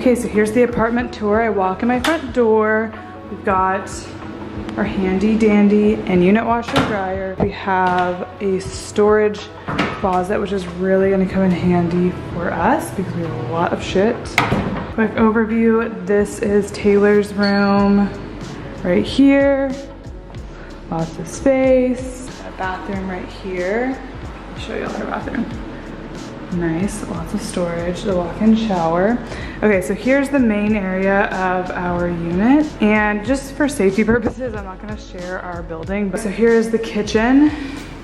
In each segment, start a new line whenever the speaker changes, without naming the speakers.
Okay, so here's the apartment tour. I walk in my front door. We've got our handy dandy and unit washer dryer. We have a storage closet, which is really gonna come in handy for us because we have a lot of shit. Quick overview, this is Taylor's room right here. Lots of space. A bathroom right here. I'll show you all her bathroom. Nice, lots of storage, the walk-in shower. Okay, so here's the main area of our unit. And just for safety purposes, I'm not gonna share our building. So here's the kitchen,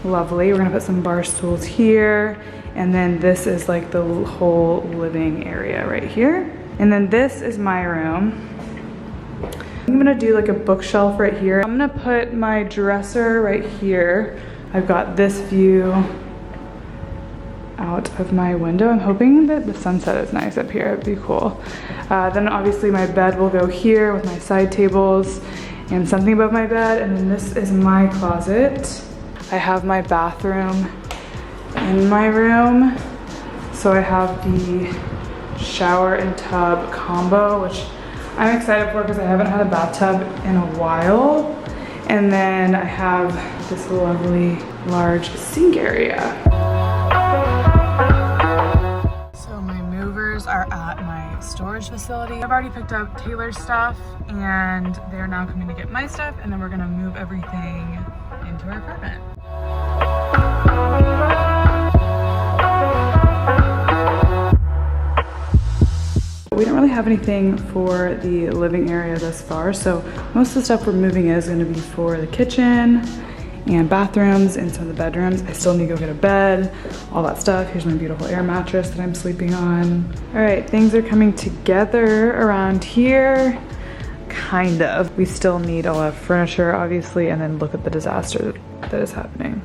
lovely. We're gonna put some bar stools here. And then this is like the whole living area right here. And then this is my room. I'm gonna do like a bookshelf right here. I'm gonna put my dresser right here. I've got this view out of my window. I'm hoping that the sunset is nice up here. It'd be cool. Then obviously my bed will go here with my side tables and something above my bed. And then this is my closet. I have my bathroom in my room. So I have the shower and tub combo, which I'm excited for because I haven't had a bathtub in a while. And then I have this lovely large sink area. Are at my storage facility. I've already picked up Taylor's stuff and they're now coming to get my stuff, and then we're gonna move everything into our apartment. We don't really have anything for the living area thus far, so most of the stuff we're moving is gonna be for the kitchen and bathrooms and some of the bedrooms. I still need to go get a bed, all that stuff. Here's my beautiful air mattress that I'm sleeping on. All right, things are coming together around here, kind of. We still need a lot of furniture, obviously, and then look at the disaster that is happening.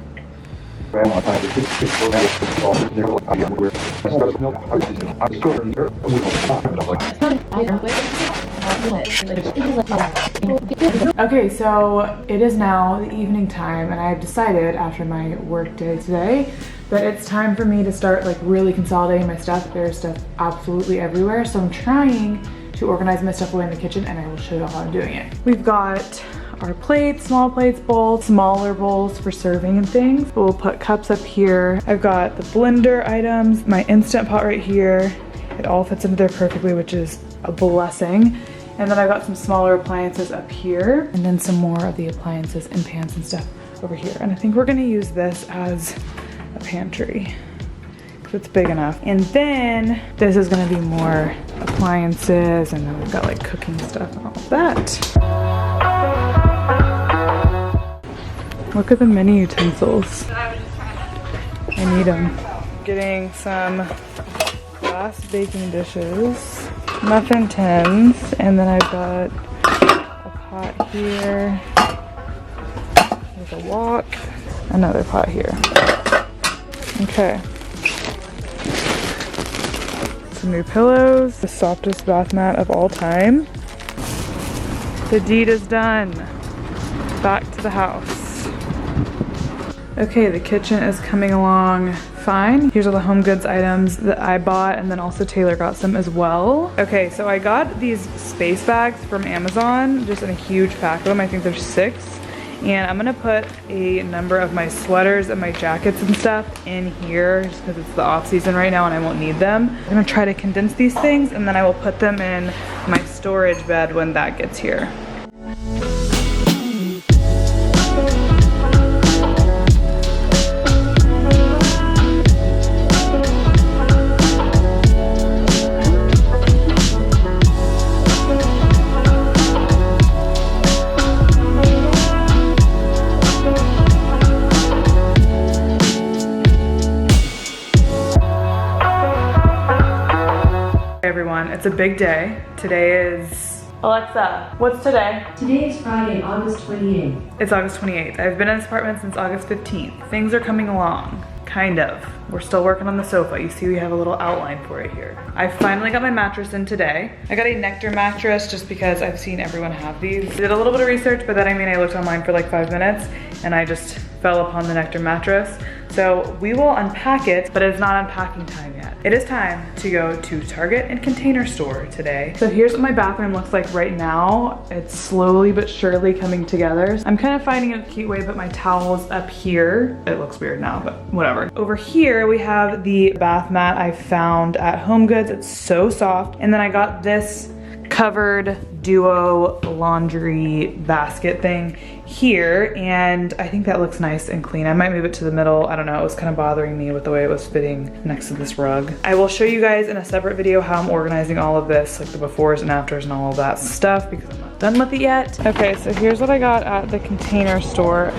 Okay, so it is now the evening time, and I've decided after my work day today that it's time for me to start like really consolidating my stuff. There's stuff absolutely everywhere, so I'm trying to organize my stuff away in the kitchen, and I will show you how I'm doing it. We've got our plates, small plates, bowls, smaller bowls for serving and things. But we'll put cups up here. I've got the blender items, my Instant Pot right here. It all fits into there perfectly, which is a blessing. And then I've got some smaller appliances up here, and then some more of the appliances and pans and stuff over here. And I think we're gonna use this as a pantry because it's big enough. And then this is gonna be more appliances, and then we've got like cooking stuff and all of that. Look at the mini utensils. I need them. Getting some glass baking dishes, muffin tins, and then I've got a pot here. There's a wok, another pot here. Okay. Some new pillows, the softest bath mat of all time. The deed is done. Back to the house. Okay, the kitchen is coming along fine. Here's all the home goods items that I bought, and then also Taylor got some as well. Okay, so I got these space bags from Amazon, just in a huge pack of them. I think there's 6. And I'm gonna put a number of my sweaters and my jackets and stuff in here just because it's the off season right now and I won't need them. I'm gonna try to condense these things, and then I will put them in my storage bed when that gets here. Everyone, it's a big day. Today is, Alexa, what's today?
Today is Friday, August 28th.
It's August 28th. I've been in this apartment since August 15th. Things are coming along, kind of. We're still working on the sofa. You see we have a little outline for it here. I finally got my mattress in today. I got a Nectar mattress just because I've seen everyone have these. I did a little bit of research, but then I looked online for like 5 minutes and I just fell upon the Nectar mattress. So we will unpack it, but it's not unpacking time yet. It is time to go to Target and Container Store today. So here's what my bathroom looks like right now. It's slowly but surely coming together. I'm kind of finding a cute way to put my towels up here. It looks weird now, but whatever. Over here, we have the bath mat I found at HomeGoods. It's so soft. And then I got this covered duo laundry basket thing here, and I think that looks nice and clean. I might move it to the middle. I don't know, it was kind of bothering me with the way it was fitting next to this rug. I will show you guys in a separate video how I'm organizing all of this, like the befores and afters and all of that stuff, because I'm not done with it yet. Okay, so here's what I got at the Container Store.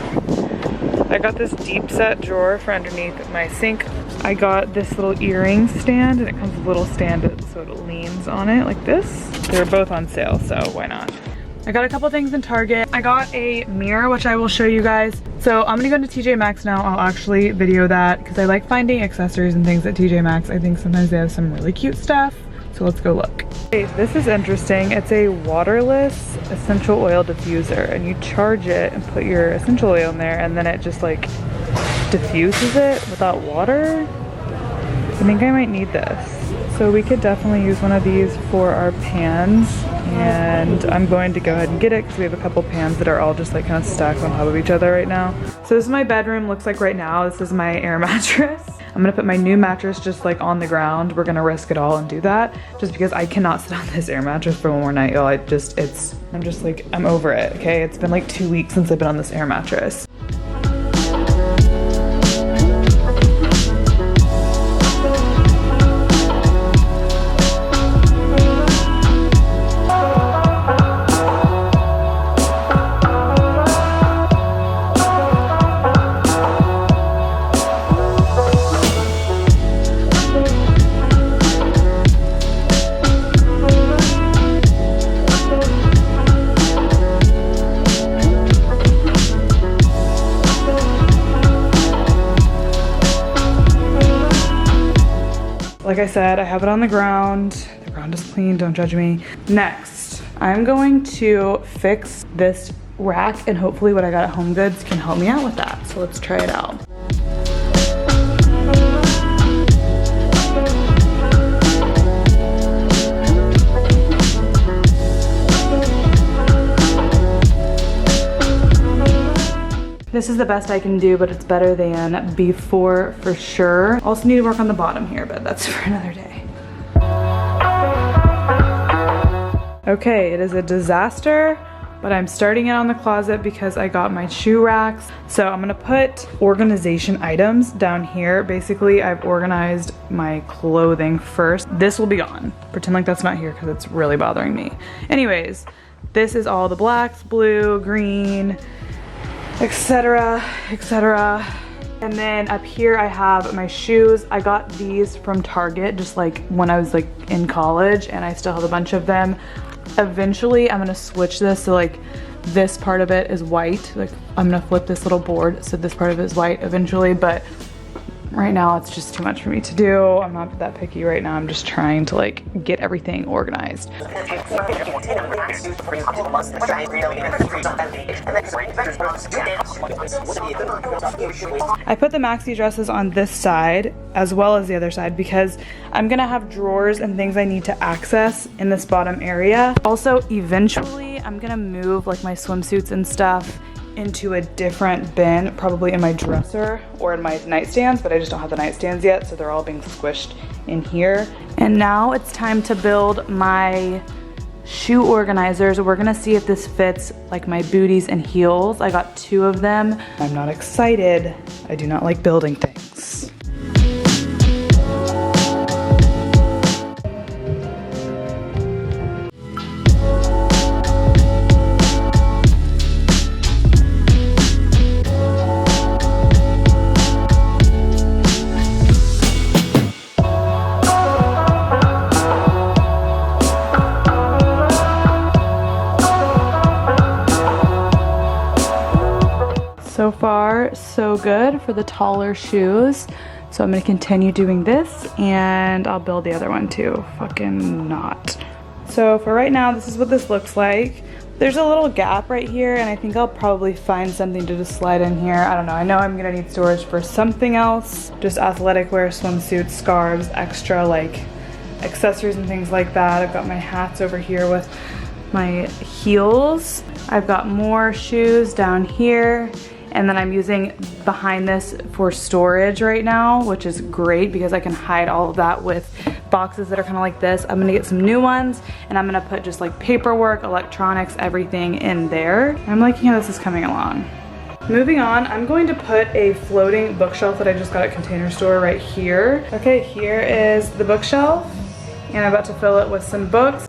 I got this deep set drawer for underneath my sink. I got this little earring stand, and it comes with a little stand so it leans on it like this. They were both on sale, so why not? I got a couple things in Target. I got a mirror, which I will show you guys. So I'm gonna go to TJ Maxx now. I'll actually video that because I like finding accessories and things at TJ Maxx. I think sometimes they have some really cute stuff. So let's go look. Okay, this is interesting. It's a waterless essential oil diffuser, and you charge it and put your essential oil in there, and then it just like diffuses it without water. I think I might need this. So we could definitely use one of these for our pans, and I'm going to go ahead and get it because we have a couple pans that are all just like kind of stacked on top of each other right now. So this is my bedroom, looks like right now. This is my air mattress. I'm gonna put my new mattress just like on the ground. We're gonna risk it all and do that just because I cannot sit on this air mattress for one more night, y'all. I'm just like, I'm over it, okay? It's been like 2 weeks since I've been on this air mattress. Like I said, I have it on the ground. The ground is clean, don't judge me. Next, I'm going to fix this rack, and hopefully what I got at HomeGoods can help me out with that. So let's try it out. This is the best I can do, but it's better than before for sure. Also need to work on the bottom here, but that's for another day. Okay, it is a disaster, but I'm starting it on the closet because I got my shoe racks. So I'm gonna put organization items down here. Basically, I've organized my clothing first. This will be gone. Pretend like that's not here because it's really bothering me. Anyways, this is all the blacks, blue, green, etc, etc. And then up here I have my shoes. I got these from Target just like when I was like in college, and I still have a bunch of them. Eventually I'm gonna switch this so like this part of it is white. Like I'm gonna flip this little board so this part of it is white eventually, but right now it's just too much for me to do. I'm not that picky right now. I'm just trying to like get everything organized. I put the maxi dresses on this side as well as the other side because I'm gonna have drawers and things I need to access in this bottom area. Also, eventually I'm gonna move like my swimsuits and stuff into a different bin, probably in my dresser or in my nightstands, but I just don't have the nightstands yet, so they're all being squished in here. And now it's time to build my shoe organizers. We're gonna see if this fits like my booties and heels. I got 2 of them. I'm not excited. I do not like building things. So far, so good for the taller shoes. So I'm gonna continue doing this and I'll build the other one too. Fucking not. So for right now, this is what this looks like. There's a little gap right here, and I think I'll probably find something to just slide in here. I don't know. I know I'm gonna need storage for something else. Just athletic wear, swimsuits, scarves, extra like accessories and things like that. I've got my hats over here with my heels. I've got more shoes down here. And then I'm using behind this for storage right now, which is great because I can hide all of that with boxes that are kind of like this. I'm gonna get some new ones and I'm gonna put just like paperwork, electronics, everything in there. I'm liking how this is coming along. Moving on, I'm going to put a floating bookshelf that I just got at Container Store right here. Okay, here is the bookshelf and I'm about to fill it with some books.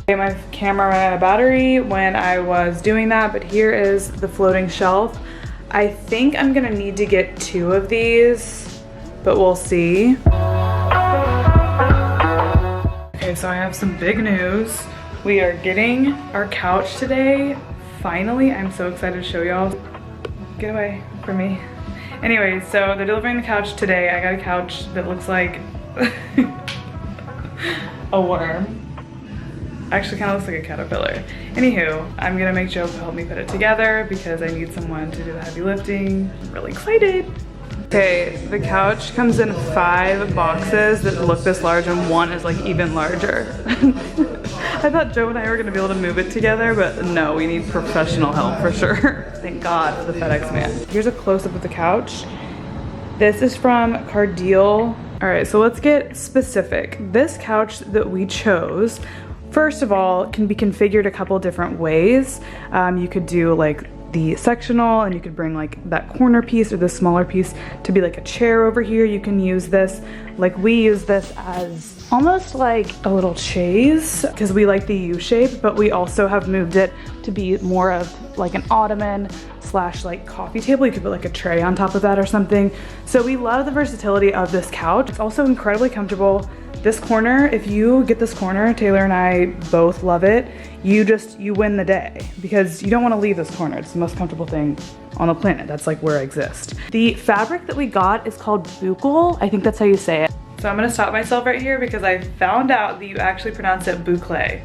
My camera ran out of battery when I was doing that, but here is the floating shelf. I think I'm gonna need to get 2 of these, but we'll see. Okay, so I have some big news. We are getting our couch today. Finally, I'm so excited to show y'all. Get away from me. Anyway, so they're delivering the couch today. I got a couch that looks like a worm. Actually kind of looks like a caterpillar. Anywho, I'm gonna make Joe help me put it together because I need someone to do the heavy lifting. I'm really excited. Okay, the couch comes in 5 boxes that look this large and 1 is like even larger. I thought Joe and I were gonna be able to move it together, but no, we need professional help for sure. Thank God for the FedEx man. Here's a close-up of the couch. This is from Cardeal. All right, so let's get specific. This couch that we chose, first of all, can be configured a couple different ways. You could do like the sectional and you could bring like that corner piece or the smaller piece to be like a chair over here. You can use this, like we use this as almost like a little chaise because we like the U shape, but we also have moved it to be more of like an ottoman slash like coffee table. You could put like a tray on top of that or something. So we love the versatility of this couch. It's also incredibly comfortable. This corner, if you get this corner, Taylor and I both love it. You win the day because you don't want to leave this corner. It's the most comfortable thing on the planet. That's like where I exist. The fabric that we got is called boucle. I think that's how you say it. So I'm gonna stop myself right here because I found out that you actually pronounce it boucle.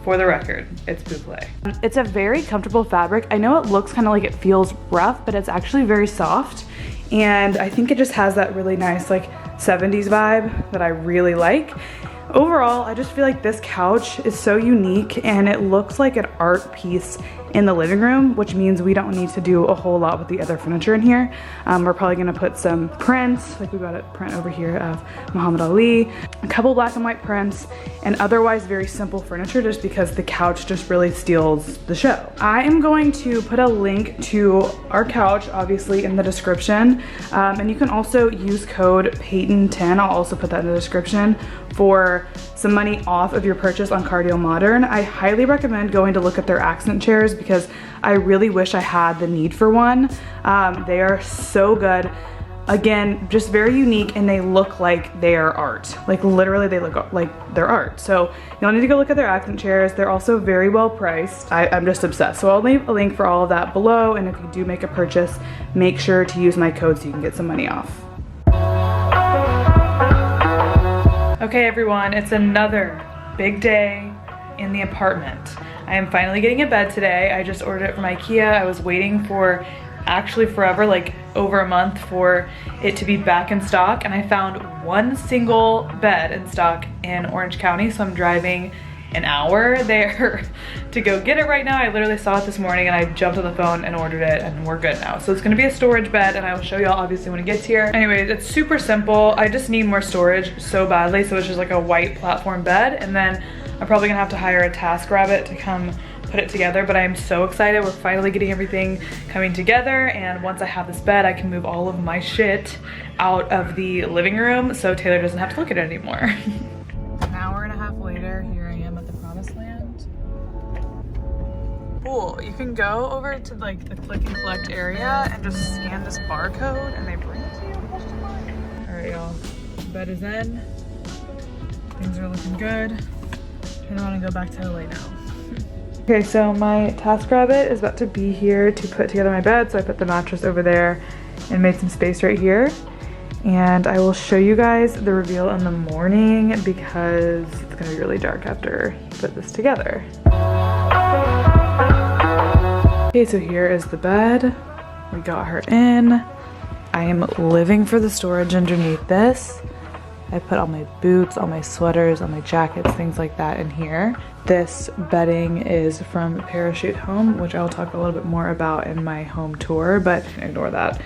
For the record, it's boucle. It's a very comfortable fabric. I know it looks kind of like it feels rough, but it's actually very soft. And I think it just has that really nice like 70s vibe that I really like. Overall, I just feel like this couch is so unique and it looks like an art piece in the living room, which means we don't need to do a whole lot with the other furniture in here. We're probably gonna put some prints, like we got a print over here of Muhammad Ali, a couple black and white prints, and otherwise very simple furniture just because the couch just really steals the show. I am going to put a link to our couch, obviously, in the description. And you can also use code Payton10, I'll also put that in the description, for some money off of your purchase on Cardeal Modern. I highly recommend going to look at their accent chairs because I really wish I had the need for one. They are so good. Again, just very unique and they look like they are art. Like literally they look like they're art. So you'll need to go look at their accent chairs. They're also very well priced. I'm just obsessed. So I'll leave a link for all of that below. And if you do make a purchase, make sure to use my code so you can get some money off. Okay everyone, it's another big day in the apartment. I am finally getting a bed today. I just ordered it from IKEA. I was waiting for actually forever, like over a month, for it to be back in stock, and I found one single bed in stock in Orange County, so I'm driving an hour there to go get it right now. I literally saw it this morning and I jumped on the phone and ordered it and we're good now. So it's gonna be a storage bed and I will show y'all obviously when it gets here. Anyways, it's super simple. I just need more storage so badly. So it's just like a white platform bed, and then I'm probably gonna have to hire a TaskRabbit to come put it together, but I am so excited. We're finally getting everything coming together, and once I have this bed, I can move all of my shit out of the living room so Taylor doesn't have to look at it anymore. An hour and a half later, here I am at the Promised Land. Cool, you can go over to like the click and collect area and just scan this barcode and they bring it to you. All right, y'all, bed is in. Things are looking good. I don't want to go back to LA now. Okay, so my TaskRabbit is about to be here to put together my bed, so I put the mattress over there and made some space right here. And I will show you guys the reveal in the morning because it's gonna be really dark after he put this together. Okay, so here is the bed. We got her in. I am living for the storage underneath this. I put all my boots, all my sweaters, all my jackets, things like that in here. This bedding is from Parachute Home, which I'll talk a little bit more about in my home tour, but ignore that.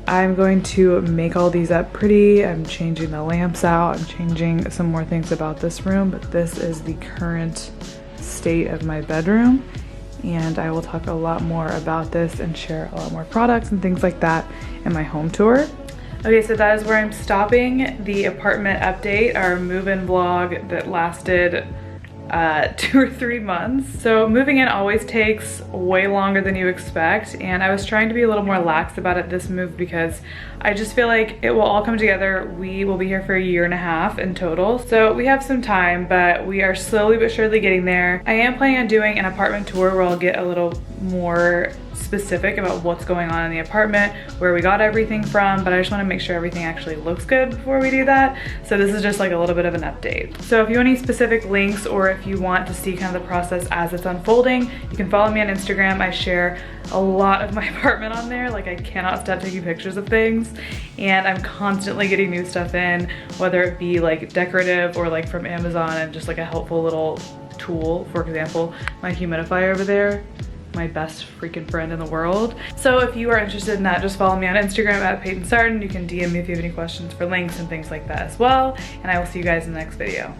I'm going to make all these up pretty. I'm changing the lamps out. I'm changing some more things about this room, but this is the current state of my bedroom. And I will talk a lot more about this and share a lot more products and things like that in my home tour. Okay, so that is where I'm stopping the apartment update, our move-in vlog that lasted 2 or 3 months. So moving in always takes way longer than you expect, and I was trying to be a little more lax about it this move because I just feel like it will all come together. We will be here for 1.5 years in total, so we have some time, but we are slowly but surely getting there. I am planning on doing an apartment tour where I'll get a little more specific about what's going on in the apartment, where we got everything from, but I just want to make sure everything actually looks good before we do that. So this is just like a little bit of an update. So if you want any specific links or if you want to see kind of the process as it's unfolding, you can follow me on Instagram. I share a lot of my apartment on there. Like, I cannot stop taking pictures of things, and I'm constantly getting new stuff in, whether it be like decorative or like from Amazon and just like a helpful little tool. For example, my humidifier over there, my best freaking friend in the world. So if you are interested in that, just follow me on Instagram at Peyton Sarden. You can DM me if you have any questions for links and things like that as well. And I will see you guys in the next video.